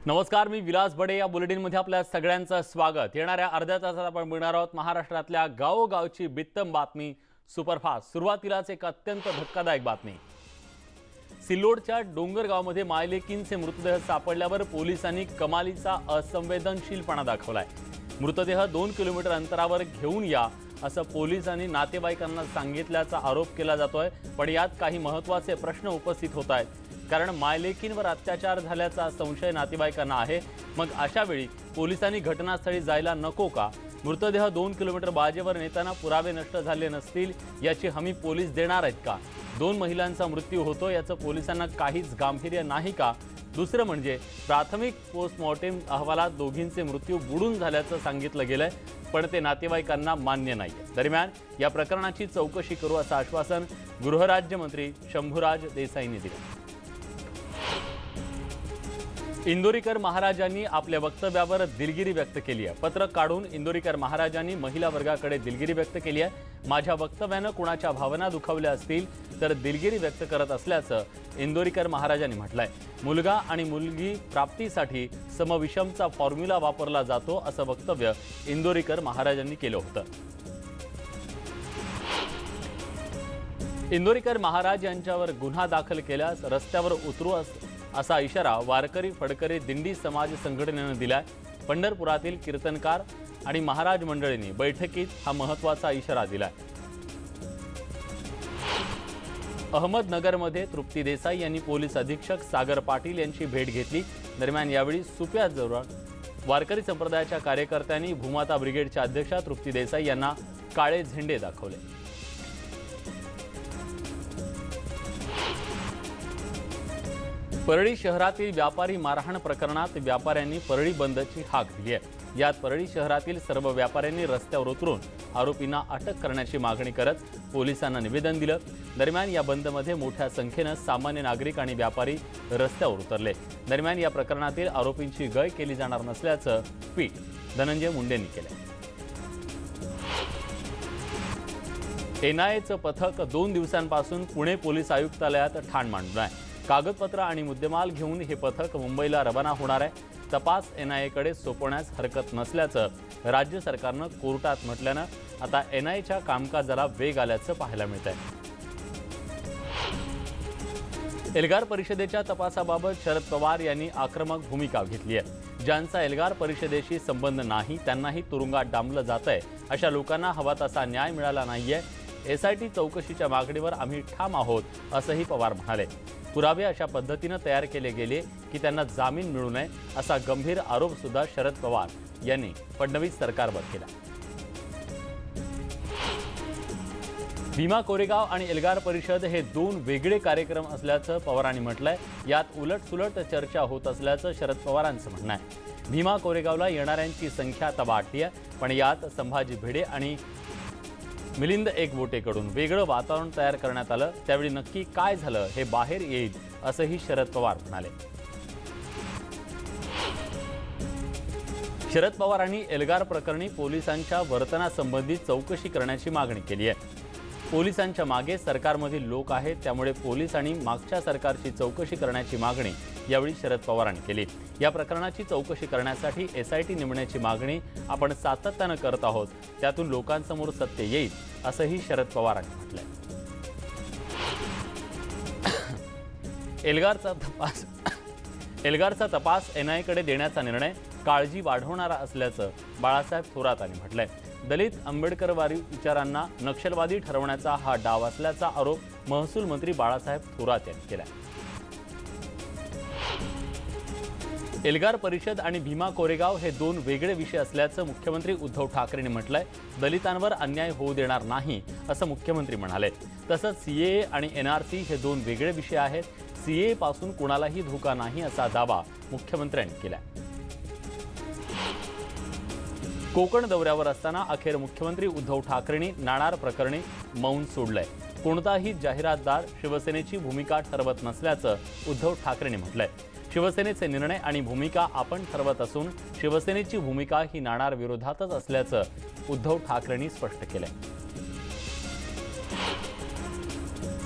नमस्कार, मी विलास बडे। या बुलेटिनमध्ये आपल्या सगळ्यांचं स्वागत। येणाऱ्या अर्ध्या तासात आपण बघणार आहोत महाराष्ट्रातल्या गावोगावची बित्तम बातमी सुपरफास्ट। सुरुवातीलाच एक अत्यंत धक्कादायक बातमी। सिल्लोडच्या डोंगरगावमध्ये मायलेकींचे मृतदेह सापडल्यावर पोलिसांनी कमालीचा असंवेदनशीलपणा दाखवलाय। मृतदेह 2 किलोमीटर अंतरावर घेऊन या असं पोलिसांनी नातेवाईकांना सांगितल्याचा आरोप केला जातोय। पण यात काही महत्त्वाचे प्रश्न उपस्थित होत आहेत, कारण मायलेकींवर अत्याचार झाल्याचा संशय नातेवाईकांना आहे। मग अशा वेळी पोलिसांनी घटनास्थळी जायला नको का? मृतदेह 2 किलोमीटर बाजेवर नेताना पुरावे नष्ट झाले नसतील याची हमी पोलीस देणार आहेत का? 2 महिलांचा मृत्यू होतो याचं पोलिसांना काहीच गांभीर्य नाही का? दुसरं म्हणजे प्राथमिक पोस्टमॉर्टेम अहवालात दोघींचे मृत्यू बुडून झाल्याचं सांगितलं गेलंय, पण ते नातेवाईकांना मान्य नाहीये। दरम्यान या प्रकरणाची चौकशी करू असं आश्वासन गृहराज्यमंत्री शंभूराज देसाईंनी दिलं। इंदोरीकर महाराजांनी आपल्या वक्तव्यावर दिलगिरी व्यक्त केली आहे। पत्रक काढून इंदोरीकर महाराजांनी महिला वर्गाकडे दिलगिरी व्यक्त केली आहे। माझ्या वक्तव्यानं कुणाच्या भावना दुखावल्या असतील तर दिलगिरी व्यक्त करत असल्याचं इंदोरीकर महाराजांनी म्हटलंय। मुलगा आणि मुलगी प्राप्तीसाठी समविषमचा फॉर्म्युला वापरला जातो असं वक्तव्य इंदोरीकर महाराजांनी केलं होतं। इंदोरीकर महाराज यांच्यावर गुन्हा दाखल केल्यास रस्त्यावर उतरू असा इशारा वारकरी फडकरी दिंडी समाज संघटनेने दिलाय। पंढरपुरातील कीर्तनकार आणि महाराज मंडळींनी बैठकीत हा महत्त्वाचा इशारा दिलाय। अहमदनगरमध्ये तृप्ती देसाई यांनी पोलीस अधीक्षक सागर पाटील यांची भेट घेतली। दरम्यान यावेळी सुप्याजवळ वारकरी संप्रदायाच्या कार्यकर्त्यांनी भूमाता ब्रिगेडच्या अध्यक्षा तृप्ती देसाई यांना काळे झेंडे दाखवले। परळी शहरातील व्यापारी मारहाण प्रकरणात व्यापाऱ्यांनी परळी बंदची हाक दिली आहे। यात परळी शहरातील सर्व व्यापाऱ्यांनी रस्त्यावर उतरून आरोपींना अटक करण्याची मागणी करत पोलिसांना निवेदन दिलं। दरम्यान या बंदमध्ये मोठ्या संख्येने सामान्य नागरिक आणि व्यापारी रस्त्यावर उतरले। दरम्यान या प्रकरणातील आरोपींची गय केली जाणार नसल्याचं ट्विट धनंजय मुंडेंनी केलं। एनआयएचं पथक 2 दिवसांपासून पुणे पोलीस आयुक्तालयात ठाण मांडलं आहे। कागदपत्र आणि मुद्देमाल घेऊन हे पथक मुंबईला रवाना होणार आहे। तपास एनआयएकडे सोपवण्यास हरकत नसल्याचं राज्य सरकारनं कोर्टात म्हटल्यानं आता एनआयएच्या कामकाजाला वेग आल्याचं पाहायला मिळत आहे। एल्गार परिषदेच्या तपासाबाबत शरद पवार यांनी आक्रमक भूमिका घेतली आहे। ज्यांचा एल्गार परिषदेशी संबंध नाही त्यांनाही तुरुंगात डांबलं जातंय। अशा लोकांना हवा तसा न्याय मिळाला नाहीये। एसआयटी चौकशीच्या मागणीवर आम्ही ठाम आहोत असंही पवार म्हणाले। पुरावे अशा पद्धतीने तयार केले गेले की त्यांना जामीन मिळू नये असा गंभीर आरोप सुद्धा शरद पवार यांनी फडणवीस सरकारवर केला। भीमा कोरेगाव आणि एल्गार परिषद हे 2 वेगळे कार्यक्रम असल्याचं पवारांनी म्हटलंय। यात उलटसुलट चर्चा होत असल्याचं शरद पवारांचं म्हणणं आहे। भीमा कोरेगावला येणाऱ्यांची संख्या आता वाढली आहे, पण यात संभाजी भिडे आणि मिलिंद एकबोटेकडून वेगळं वातावरण तयार करण्यात आलं। त्यावेळी नक्की काय झालं हे बाहेर येईल असंही शरद पवार म्हणाले। शरद पवारांनी एल्गार प्रकरणी पोलिसांच्या वर्तनासंबंधी चौकशी करण्याची मागणी केली आहे। पोलिसांच्या मागे सरकारमधील लोक आहेत, त्यामुळे पोलीस आणि मागच्या सरकारची चौकशी करण्याची मागणी यावेळी शरद पवारांनी केली। या प्रकरणाची चौकशी करण्यासाठी एसआयटी नेमण्याची मागणी आपण सातत्यानं करत आहोत, त्यातून लोकांसमोर सत्य येईल असंही शरद पवारांनी म्हटलंय। एल्गारचा तपास एनआयएकडे देण्याचा निर्णय काळजी वाढवणारा असल्याचं बाळासाहेब थोरातांनी म्हटलंय। दलित आंबेडकरवादी विचारांना नक्षलवादी ठरवण्याचा हा डाव असल्याचा आरोप महसूल मंत्री बाळासाहेब थोरात यांनी केला। एल्गार परिषद आणि भीमा कोरेगाव हे 2 वेगळे विषय असल्याचं मुख्यमंत्री उद्धव ठाकरेंनी म्हटलंय। दलितांवर अन्याय होऊ देणार नाही असं मुख्यमंत्री म्हणाले। तसंच सीएए आणि एनआरसी हे 2 वेगळे विषय आहेत। सीएए पासून कुणालाही धोका नाही असा दावा मुख्यमंत्र्यांनी केला। कोकण दौऱ्यावर असताना अखेर मुख्यमंत्री उद्धव ठाकरेंनी नाणार प्रकरणी मौन सोडलंय। कोणताही जाहिरातदार शिवसेनेची भूमिका ठरवत नसल्याचं उद्धव ठाकरेंनी म्हटलंय। शिवसेनेचे निर्णय आणि भूमिका आपण ठरवत असून शिवसेनेची भूमिका ही नाणार विरोधातच असल्याचं उद्धव ठाकरेंनी स्पष्ट केलंय।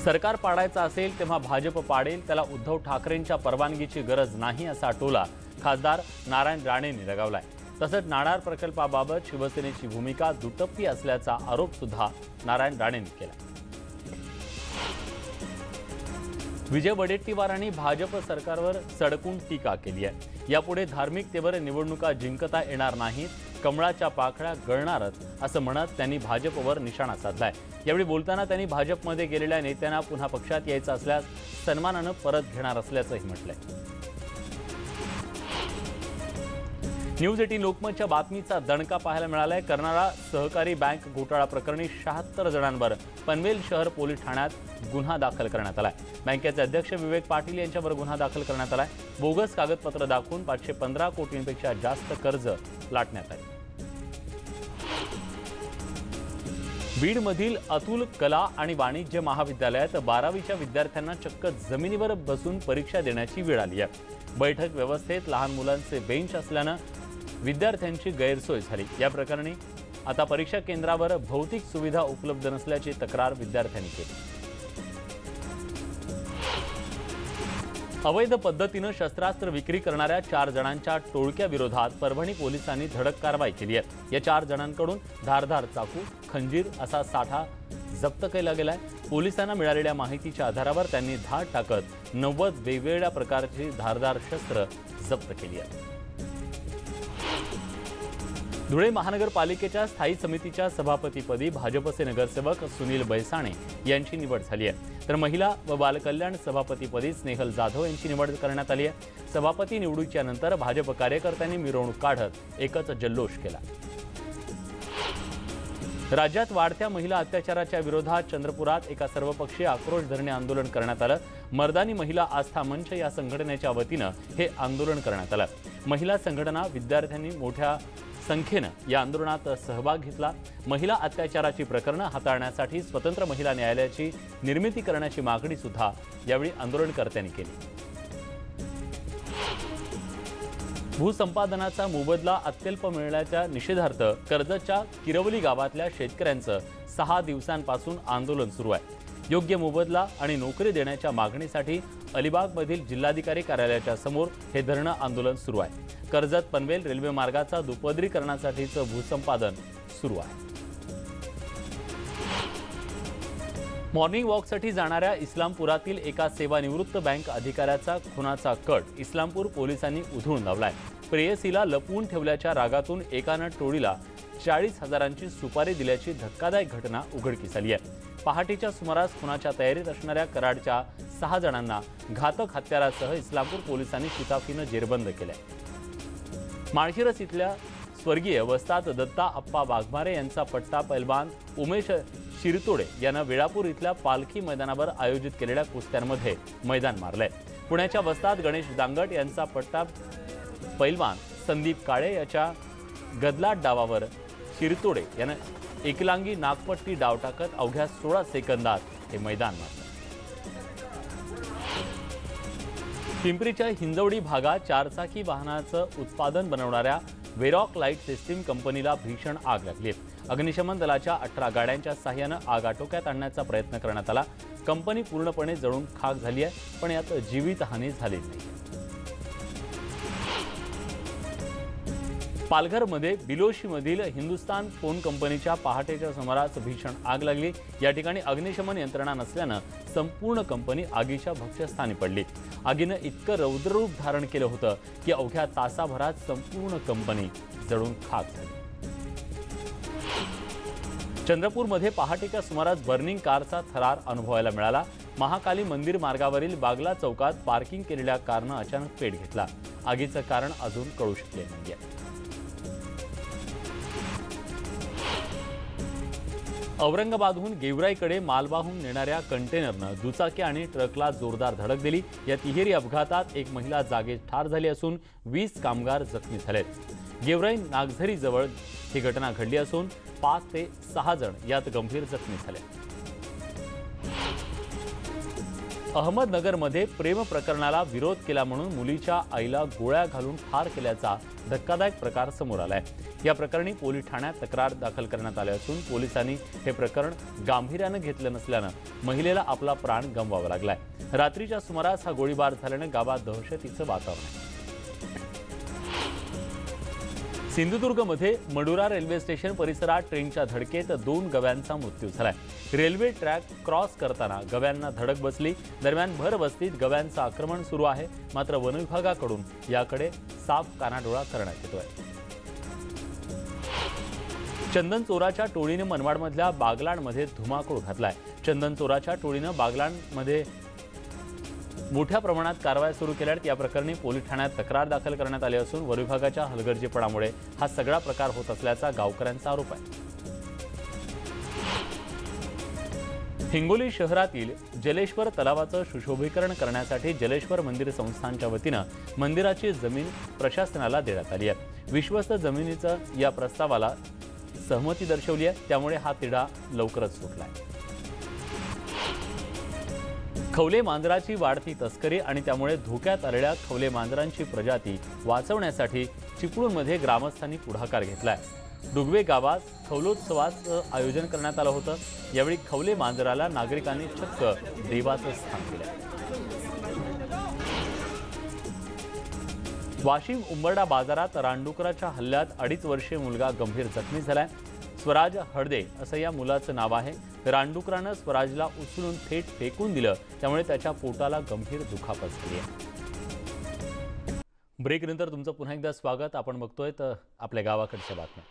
सरकार पाडायचं असेल तेव्हा भाजप पाडेल, त्याला उद्धव ठाकरेंच्या परवानगीची गरज नाही असा टोला खासदार नारायण राणेंनी लगावलाय। तसंच नाणार प्रकल्पाबाबत शिवसेनेची भूमिका दुटप्पी असल्याचा आरोप सुद्धा नारायण राणेंनी केला। विजय वडेट्टीवारांनी भाजप सरकारवर सडकून टीका केली आहे। यापुढे धार्मिकतेवर निवडणुका जिंकता येणार नाहीत, कमळाच्या पाकळ्या गळणारच असं म्हणत त्यांनी भाजपवर निशाणा साधलाय। यावेळी बोलताना त्यांनी भाजपमध्ये गेलेल्या नेत्यांना पुन्हा पक्षात यायचं असल्यास सन्मानानं परत घेणार असल्याचंही म्हटलंय। न्यूज 18 लोकमतच्या बातमीचा दणका पाहायला मिळालाय। कर्नाळा सहकारी बँक घोटाळा प्रकरणी 76 जणांवर पनवेल शहर पोलीस ठाण्यात गुन्हा दाखल करण्यात आलाय। बँकेचे अध्यक्ष विवेक पाटील यांच्यावर गुन्हा दाखल करण्यात आलाय। बोगस कागदपत्र दाखवून 515 कोटींपेक्षा जास्त कर्ज लाटण्यात आले। बीडमधील अतुल कला आणि वाणिज्य महाविद्यालयात 12वीच्या विद्यार्थ्यांना चक्क जमिनीवर बसून परीक्षा देण्याची वेळ आली आहे। बैठक व्यवस्थेत लहान मुलांचे बेंच असल्यानं विद्यार्थ्यांची गैरसोय झाली। या प्रकरणी आता परीक्षा केंद्रावर भौतिक सुविधा उपलब्ध नसल्याची तक्रार विद्यार्थ्यांनी केली। अवैध पद्धतीनं शस्त्रास्त्र विक्री करणाऱ्या 4 जणांच्या टोळक्याविरोधात परभणी पोलिसांनी धडक कारवाई केली आहे। या 4 जणांकडून धारदार चाकू, खंजीर असा साठा जप्त केला गेलाय। पोलिसांना मिळालेल्या माहितीच्या आधारावर त्यांनी धाड टाकत 90 वेगवेगळ्या प्रकारची धारदार शस्त्र जप्त केली आहेत। धुळे महानगरपालिकेच्या स्थायी समितीच्या सभापतीपदी भाजपचे नगरसेवक सुनील बैसाणे यांची निवड झाली आहे, तर महिला व बालकल्याण सभापतीपदी स्नेहल जाधव यांची निवड करण्यात आली आहे। सभापती निवडीच्या नंतर भाजप कार्यकर्त्यांनी मिरवणूक काढत एकच जल्लोष केला। राज्यात वाढत्या महिला अत्याचाराच्या विरोधात चंद्रपुरात एका सर्वपक्षीय आक्रोश धरणे आंदोलन करण्यात आलं। मर्दानी महिला आस्था मंच या संघटनेच्या वतीनं हे आंदोलन करण्यात आलं। महिला संघटना, विद्यार्थ्यांनी मोठ्या संख्येनं या आंदोलनात सहभाग घेतला। महिला अत्याचाराची प्रकरणं हाताळण्यासाठी स्वतंत्र महिला न्यायालयाची निर्मिती करण्याची मागणी सुद्धा यावेळी आंदोलनकर्त्यांनी केली। भूसंपादनाचा मोबदला अत्यल्प मिळण्याच्या निषेधार्थ कर्जतच्या किरवली गावातल्या शेतकऱ्यांचं 6 दिवसांपासून आंदोलन सुरू आहे। योग्य मोबदला आणि नोकरी देण्याच्या मागणीसाठी अलिबागमधील जिल्हाधिकारी कार्यालयाच्या समोर हे धरणं आंदोलन सुरू आहे। कर्जत पनवेल रेल्वे मार्गाचा दुपदरीकरणासाठीचं भूसंपादन सुरू आहे। मॉर्निंग वॉकसाठी जाणाऱ्या इस्लामपुरातील एका सेवानिवृत्त बँक अधिकाऱ्याचा खुनाचा कट इस्लामपूर पोलिसांनी उधळून लावलाय। प्रेयसीला लपवून ठेवल्याच्या रागातून एकानं टोळीला 40,000ची सुपारी दिल्याची धक्कादायक घटना उघडकीस आली आहे। पहाटेच्या सुमारास खुनाच्या तयारीत असणाऱ्या कराडच्या 6 जणांना घातक हत्यारासह इस्लामपूर पोलिसांनी शिताफीनं जेरबंद केलंय। माळशिरस इथल्या स्वर्गीय वस्ताद दत्ता अप्पा वाघमारे यांचा पट्टा पैलवान उमेश शिरतोडे यानं वेळापूर इथल्या पालखी मैदानावर आयोजित केलेल्या कुस्त्यांमध्ये मैदान मारलंय। पुण्याच्या वस्ताद गणेश दांगट यांचा पट्टा पैलवान संदीप काळे याच्या गदलाट डावावर शिरतोडे यानं एकलांगी नागपट्टी डाव टाकत अवघ्या 16 सेकंदात हे मैदान मारलं। पिंपरीच्या हिंजवडी भागात 4 चाकी वाहनाचं उत्पादन बनवणाऱ्या वेरॉक लाईट सिस्टीम कंपनीला भीषण आग लागली। अग्निशमन दलाच्या 18 गाड्यांच्या सहाय्यानं आग आटोक्यात आणण्याचा प्रयत्न करण्यात आला। कंपनी पूर्णपणे जळून खाक झाली आहे, पण यात जीवितहानी झाली नाही। पालघरमध्ये बिलोशीमधील हिंदुस्तान फोन कंपनीच्या पहाटेच्या सुमारास भीषण आग लागली। या ठिकाणी अग्निशमन यंत्रणा नसल्यानं संपूर्ण कंपनी आगीच्या भक्ष्यस्थानी पडली। आगीनं इतकं रौद्ररूप धारण केलं होतं की अवघ्या तासाभरात संपूर्ण कंपनी जळून खाक झाली। चंद्रपूरमध्ये पहाटेच्या सुमारास बर्निंग कारचा थरार अनुभवायला मिळाला। महाकाली मंदिर मार्गावरील बागला चौकात पार्किंग केलेल्या कारनं अचानक पेट घेतला। आगीचं कारण अजून कळू शकले नाहीये। औरंगाबादहून गेवराईकडे माल वाहून नेणाऱ्या कंटेनरनं दुचाकी आणि ट्रकला जोरदार धडक दिली। या तिहेरी अपघातात एक महिला जागेत ठार झाली असून 20 कामगार जखमी झालेत। गेवराई नागझरीजवळ ही घटना घडली असून 5 ते 6 जण यात गंभीर जखमी झाले। अहमदनगरमध्ये प्रेम प्रकरणाला विरोध केला म्हणून मुलीच्या आईला गोळ्या घालून ठार केल्याचा धक्कादायक प्रकार समोर आलाय। या प्रकरणी पोलीस ठाण्यात तक्रार दाखल करण्यात आली असून पोलिसांनी हे प्रकरण गांभीर्यानं घेतलं नसल्यानं महिलेला आपला प्राण गमवावा लागलाय। रात्रीच्या सुमारास हा गोळीबार झाल्यानं गावात दहशतीचं वातावरण आहे। सिंधुदुर्गमध्ये मडुरा रेल्वे स्टेशन परिसरात ट्रेनच्या धडकेत 2 गव्यांचा मृत्यू झालाय. रेल्वे ट्रॅक क्रॉस करताना गव्यांना धडक बसली. दरम्यान भरवस्तीत गव्यांचं आक्रमण सुरू आहे. मात्र वन विभागाकडून याकडे साफ कानाडोळा करण्यात येतोय. चंदन चोराच्या टोळीने मनमाडमधल्या बागलाणमध्ये धुमाकूळ घातलाय. चंदन चोराच्या टोळीनं बागलाणमध्ये मोठ्या प्रमाणात कारवाया सुरू केल्या आहेत. या प्रकरणी पोलीस ठाण्यात तक्रार दाखल करण्यात आली असून वन विभागाच्या हलगर्जीपणामुळे हा सगळा प्रकार होत असल्याचा गावकऱ्यांचा आरोप आहे. हिंगोली शहरातील जलेश्वर तलावाचं सुशोभीकरण करण्यासाठी जलेश्वर मंदिर संस्थानच्या वतीनं मंदिराची जमीन प्रशासनाला देण्यात आली आहे. विश्वस्त जमिनीचं या प्रस्तावाला सहमती दर्शवली आहे. त्यामुळे हा तिढा लवकरच सुटलाय. खवले मांजराची वाढती तस्करी आणि त्यामुळे धोक्यात आलेल्या खवले मांजरांची प्रजाती वाचवण्यासाठी चिपळूणमध्ये ग्रामस्थांनी पुढाकार घेतलाय. डुगवे गावात खवलोत्सवाचं आयोजन करण्यात आलं होतं. यावेळी खवले मांजराला नागरिकांनी चक्क देवाचं स्थान दिलं. वाशिम उंबरडा बाजारात रानडुकराच्या हल्ल्यात 2.5 वर्षीय मुलगा गंभीर जखमी झालाय. स्वराज हळदे असं या मुलाचं नाव आहे. रानडुकरानं स्वराजला उचलून थेट फेकून दिलं. त्यामुळे त्याच्या पोटाला गंभीर दुखापत झाली आहे. ब्रेकनंतर तुमचं पुन्हा एकदा स्वागत. आपण बघतोय तर आपल्या गावाकडच्या बातम्या.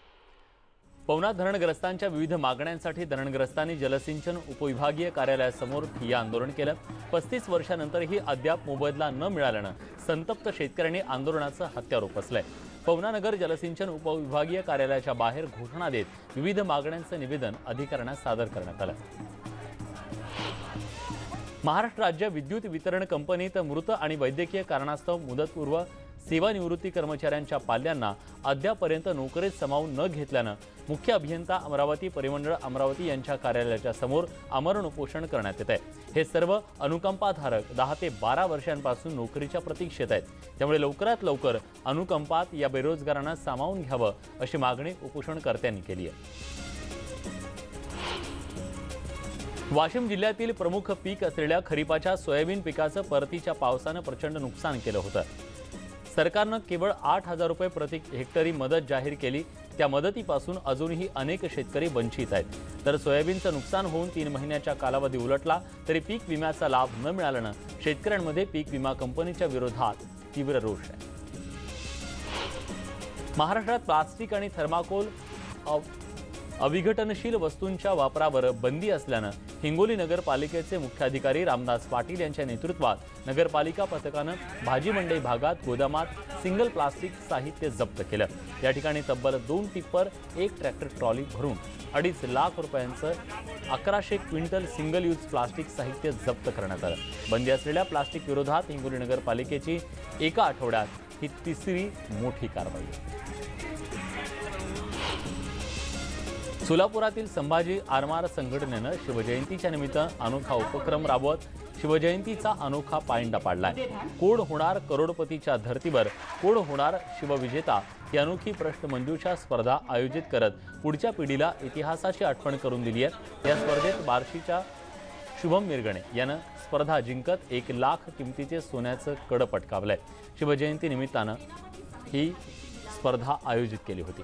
पवनार धरणग्रस्तांच्या विविध मागण्यांसाठी धरणग्रस्तांनी जलसिंचन उपविभागीय कार्यालयासमोर ठिय्या आंदोलन केलं. 35 वर्षांनंतरही अद्याप मोबदला न मिळाल्यानं संतप्त शेतकऱ्यांनी आंदोलनाचं हत्यार उपसलंय. पवनानगर जलसिंचन उपविभागीय कार्यालयाच्या बाहेर घोषणा देत विविध मागण्यांचं निवेदन अधिकाऱ्यांना सादर करण्यात आलं. महाराष्ट्र राज्य विद्युत वितरण कंपनीत मृत आणि वैद्यकीय कारणास्तव मुदतपूर्व सेवानिवृत्ती कर्मचाऱ्यांच्या पाल्यांना अद्यापर्यंत नोकरीत सामावून न घेतल्यानं मुख्य अभियंता अमरावती परिमंडळ अमरावती यांच्या कार्यालयाच्या समोर आमरण उपोषण करण्यात येत आहे. हे सर्व अनुकंपाधारक 10 ते 12 वर्षांपासून नोकरीच्या प्रतीक्षेत आहेत. त्यामुळे लवकरात लवकर अनुकंपात या बेरोजगारांना सामावून घ्यावं अशी मागणी उपोषणकर्त्यांनी केली आहे. वाशिम जिल्ह्यातील प्रमुख पीक असलेल्या खरीपाच्या सोयाबीन पिकाचं परतीच्या पावसानं प्रचंड नुकसान केलं होतं. सरकारनं केवळ 8,000 रुपये प्रति हेक्टरी मदत जाहीर केली. त्या मदतीपासून अजूनही अनेक शेतकरी वंचित आहेत. तर सोयाबीनचं नुकसान होऊन 3 महिन्याचा कालावधी उलटला तरी पीक विम्याचा लाभ न मिळाल्यानं शेतकऱ्यांमध्ये पीक विमा कंपनीच्या विरोधात तीव्र रोष आहे. महाराष्ट्रात प्लास्टिक आणि थर्माकोल अविघटनशील वस्तूंच्या वापरावर बंदी असल्यानं हिंगोली नगरपालिकेचे मुख्याधिकारी रामदास पाटील यांच्या नेतृत्वात नगरपालिका पथकानं भाजी मंडई भागात गोदामात सिंगल प्लास्टिक साहित्य जप्त केलं. या ठिकाणी तब्बल 2 टिप्पर 1 ट्रॅक्टर ट्रॉली भरून 2.5 लाख रुपयांचं 1100 क्विंटल सिंगल यूज प्लास्टिक साहित्य जप्त करण्यात आलं. बंदी असलेल्या प्लास्टिक विरोधात हिंगोली नगरपालिकेची एका आठवड्यात ही 3री मोठी कारवाई. सोलापुरातील संभाजी आरमार संघटनेनं शिवजयंतीच्या निमित्त अनोखा उपक्रम राबवत शिवजयंतीचा अनोखा पायंडा पाडलाय. कोण होणार करोडपतीच्या धर्तीवर, कोण होणार शिवविजेता ही अनोखी प्रश्नमंजुषा स्पर्धा आयोजित करत पुढच्या पिढीला इतिहासाची आठवण करून दिली आहे. या स्पर्धेत बार्शीच्या शुभम मिरगणे यानं स्पर्धा जिंकत 1 लाख किमतीचे सोन्याचं कड पटकावलंय. शिवजयंती निमित्तानं ही स्पर्धा आयोजित केली होती.